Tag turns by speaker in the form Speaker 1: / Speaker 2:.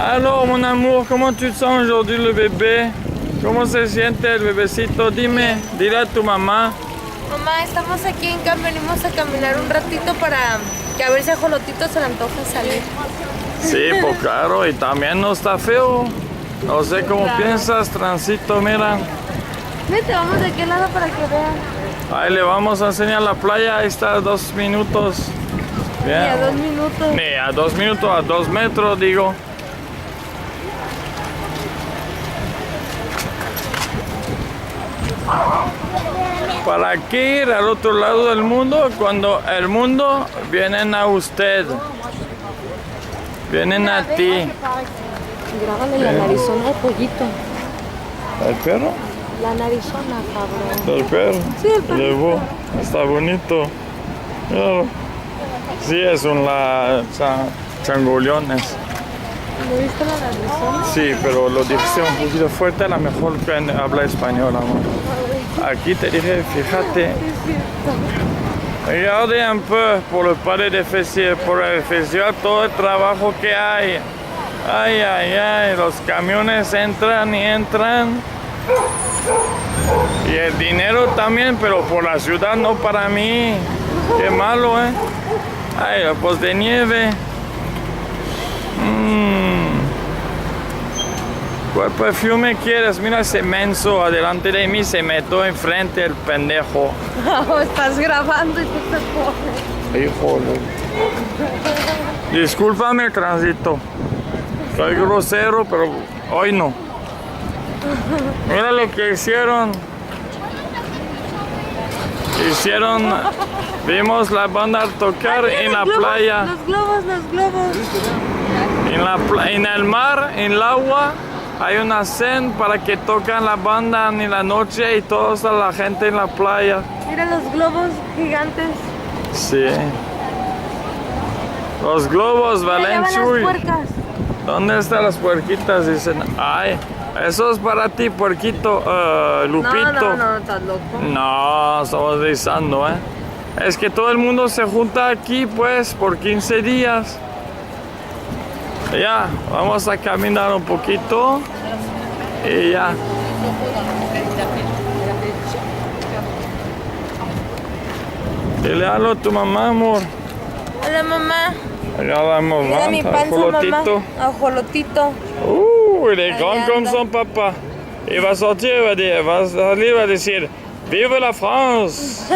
Speaker 1: Alors, mon amour, comment tu te sens aujourd'hui, le bébé? ¿Cómo se siente el bebecito? Dime, dile a tu mamá.
Speaker 2: Mamá, estamos aquí en campo, venimos a caminar un ratito para que a ver si a Jolotito se le antoja salir.
Speaker 1: Sí, pues claro, y también no está feo. No sé cómo piensas, Transito, mira.
Speaker 2: Vete, vamos de aquel lado para que vean.
Speaker 1: Ahí le vamos a enseñar la playa, ahí está, 2 minutos. Bien.
Speaker 2: Y a 2 minutos.
Speaker 1: Ni a 2 minutos, a 2 metros, digo. ¿Para qué ir al otro lado del mundo cuando el mundo vienen a usted? Vienen a ti.
Speaker 2: Grábale la narizona al pollito.
Speaker 1: ¿El perro?
Speaker 2: La narizona, cabrón.
Speaker 1: ¿El perro?
Speaker 2: Sí, el perro.
Speaker 1: Llevó. Está bonito. Claro. Sí, es changoleones.
Speaker 2: ¿Le viste la narizona?
Speaker 1: Sí, pero lo dijiste un poquito fuerte, a lo mejor que habla español, amor. Aquí te dije, fíjate. Regardez un peu por el palais de festival, por el festival, todo el trabajo que hay. Ay, ay, ay, los camiones entran y entran. Y el dinero también, pero por la ciudad, no para mí. Qué malo, ¿eh? Ay, pues de nieve. ¿Cuál perfume quieres? Mira ese menso adelante de mí, se metió enfrente el pendejo.
Speaker 2: Estás grabando y tú te pones.
Speaker 1: Híjole. Discúlpame, Transito. Soy grosero, pero hoy no. Mira lo que hicieron. Vimos la banda tocar en la playa.
Speaker 2: Los globos.
Speaker 1: En el mar, en el agua, hay una escena para que tocan la banda en la noche y toda la gente en la playa.
Speaker 2: Mira los globos gigantes.
Speaker 1: Sí. Los globos, Valenchuy.
Speaker 2: Las puercas.
Speaker 1: ¿Dónde están las puerquitas? Dicen, ay, eso es para ti, puerquito, Lupito.
Speaker 2: No, estás loco.
Speaker 1: No, estamos revisando, ¿eh? Es que todo el mundo se junta aquí, pues, por 15 días. Ya, vamos a caminar un poquito y ya. Dile algo a tu mamá, amor.
Speaker 2: Hola, mamá.
Speaker 1: Regardamos,
Speaker 2: Mira mi panza, mamá. Ajolotito.
Speaker 1: Il est grand comme son papa. Il va sortir, il va salir, va decir, vive la France.